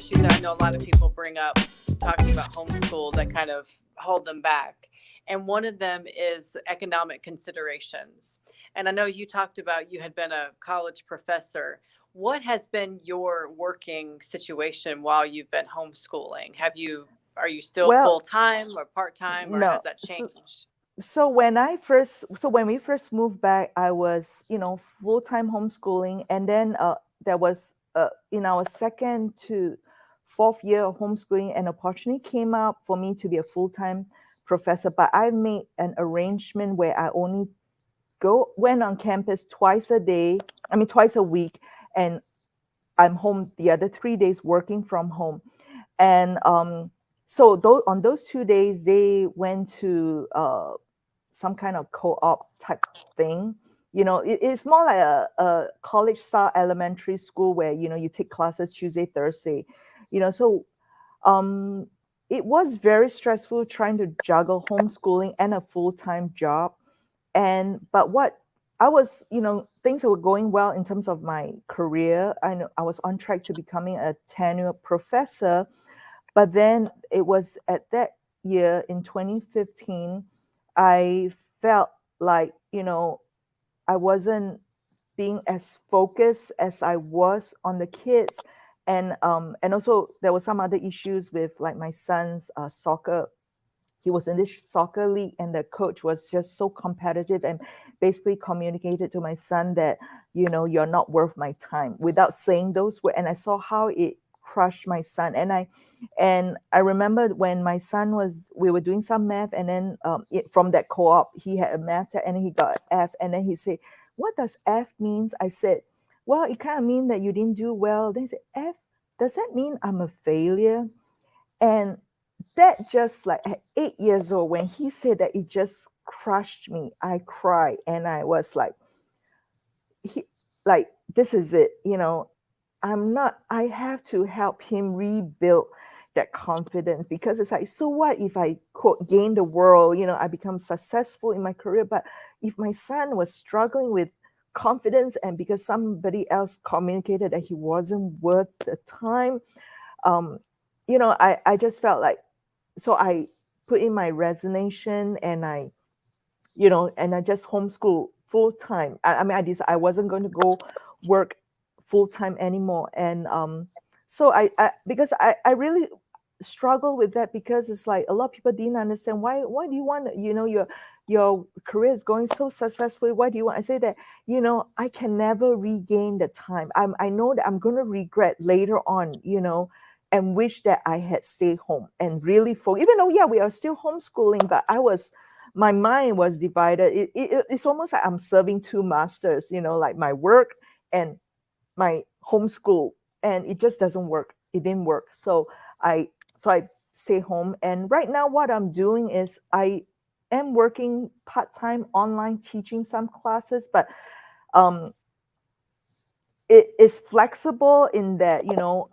issues that I know a lot of people bring up talking about homeschool that kind of hold them back. And one of them is economic considerations. And I know you talked about you had been a college professor. What has been your working situation while you've been homeschooling? Are you still Well, full time or part time, or no. has that changed? So when we first moved back, I was, full-time homeschooling. And then there was, in our second to fourth year of homeschooling, an opportunity came up for me to be a full-time professor. But I made an arrangement where I only went on campus twice a week, and I'm home the other 3 days working from home. And so on those 2 days, they went to some kind of co-op type thing. It's more like a college style elementary school where, you take classes Tuesday, Thursday. So um, it was very stressful trying to juggle homeschooling and a full-time job. But what I was, things were going well in terms of my career. I know I was on track to becoming a tenured professor. But then it was at that year in 2015, I felt like, I wasn't being as focused as I was on the kids. And also there were some other issues with like my son's soccer. He was in this soccer league, and the coach was just so competitive and basically communicated to my son that, you're not worth my time, without saying those words. And I saw how it crushed my son. And I remembered when my son we were doing some math, and then from that co-op, he had a math test and he got F. And then he said, "What does F means?" I said, "Well, it kind of means that you didn't do well." Then he said, "F, does that mean I'm a failure?" And that just like at 8 years old, when he said that, it just crushed me. I cried, and I was like, he, like, this is it. I have to help him rebuild that confidence, because it's like, so what if I quote gain the world, I become successful in my career, but if my son was struggling with confidence, and because somebody else communicated that he wasn't worth the time, um, I just felt like, so I put in my resignation, and I just homeschool full time. I mean, I decided I wasn't going to go work full time anymore. And so because I really struggle with that, because it's like a lot of people didn't understand, why do you want, your career is going so successfully, why do you want? I say that, I can never regain the time. I know that I'm going to regret later on, and wish that I had stayed home and really even though, yeah, we are still homeschooling, but my mind was divided. It's almost like I'm serving two masters, like my work and my homeschool, and it just doesn't work. It didn't work. I I stay home, and right now what I'm doing is I am working part-time online, teaching some classes, but um it is flexible in that,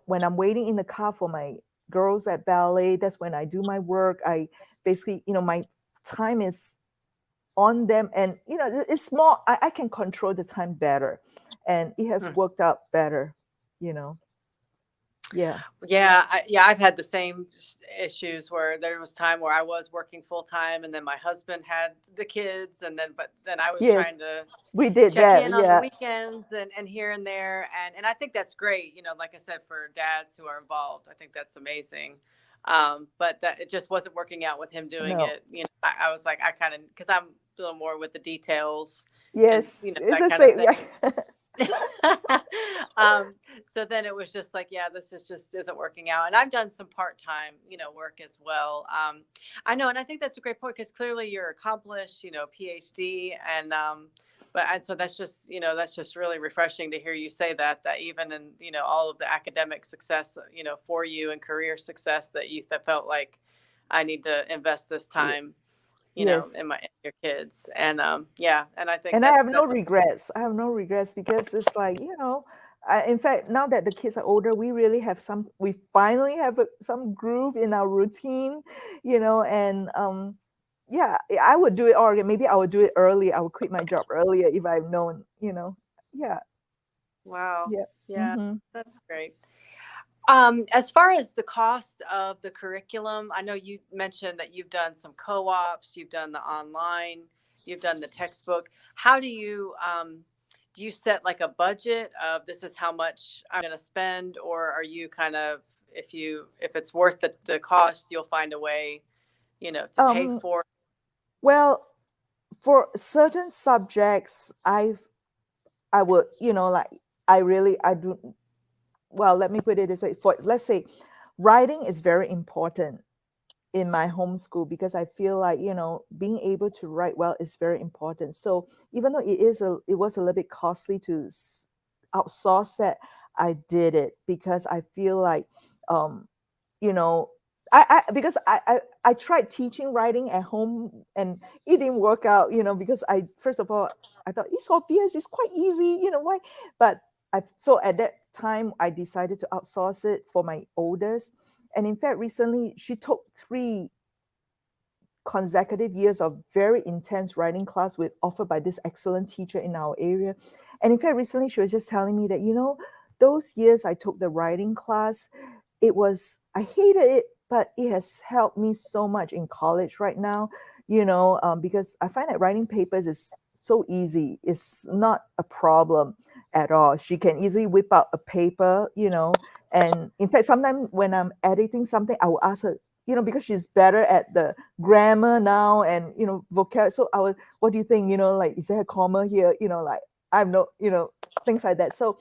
when I'm waiting in the car for my girls at ballet, that's when I do my work. I basically, my time is on them, and it's more, I can control the time better, and it has worked out better, you know yeah. Yeah, I've had the same issues where there was time where I was working full time, and then my husband had the kids, and then I was Yes, trying to we did check that. in on the Yeah. weekends and here and there, and I think that's great. Like I said, for dads who are involved, I think that's amazing. But that it just wasn't working out with him doing No. it. I was like, I kind of, because I'm a little more with the details and Yes, it's that the kind of same. thing. Yeah. um, so then it was just like, yeah, this is just isn't working out. And I've done some part-time, work as well. I know, and I think that's a great point because clearly you're accomplished, PhD, and so that's just really refreshing to hear you say that even in all of the academic success, for you and career success, that felt like I need to invest this Yeah. time, Yes. in your kids, and yeah, and I think And I have no that's important. regrets. I have no regrets, because it's like, in fact, now that the kids are older, we finally have some groove in our routine, and yeah, I would do it, or maybe I would do it early. I would quit my job earlier if I've known. Yeah. Wow. Yeah. Yeah, Hmm. that's great. As far as the cost of the curriculum, I know you mentioned that you've done some co-ops, you've done the online, you've done the textbook. How do you set like a budget of this is how much I'm going to spend, or are you kind of if it's worth the cost, you'll find a way, to pay Um, for it? well, for certain subjects, I would, like I do. Well, let me put it this way. For let's say, writing is very important in my homeschool because I feel like being able to write well is very important. So even though it was a little bit costly to outsource that, I did it because I feel like um you know I because I tried teaching writing at home and it didn't work out, because I first of all I thought it's obvious, it's quite easy, why. But so at that time I decided to outsource it for my oldest. And in fact, recently she took 3 consecutive years of very intense writing class with offered by this excellent teacher in our area. And in fact, recently she was just telling me that, those years I took the writing class, I hated it, but it has helped me so much in college right now, because I find that writing papers is so easy. It's not a problem at all. She can easily whip out a paper, and in fact, sometimes when I'm editing something, I will ask her, because she's better at the grammar now and vocabulary. So what do you think? Like, is there a comma here? Like I'm no, things like that. So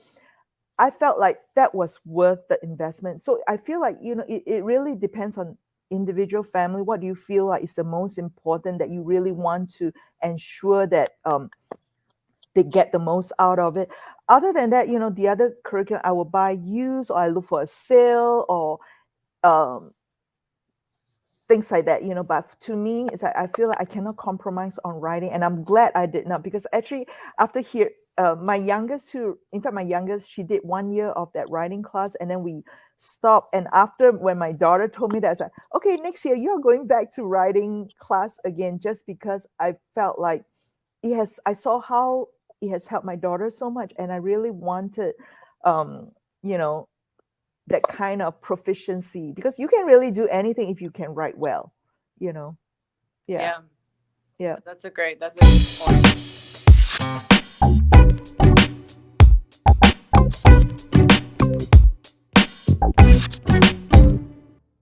I felt like that was worth the investment. So I feel like it really depends on individual family. What do you feel like is the most important that you really want to ensure that they get the most out of it? Other than that, the other curriculum I will buy used, or I look for a sale, or um, things like that, but to me it's like I feel like I cannot compromise on writing, and I'm glad I did not, because actually after here my youngest too, in fact my youngest, she did 1 year of that writing class and then we stopped. And after, when my daughter told me that, I was like, okay, next year you're going back to writing class again, just because I felt like I saw how it has helped my daughter so much, and I really wanted um you know that kind of proficiency, because you can really do anything if you can write well, you know yeah. Yeah, Yeah. that's a good point.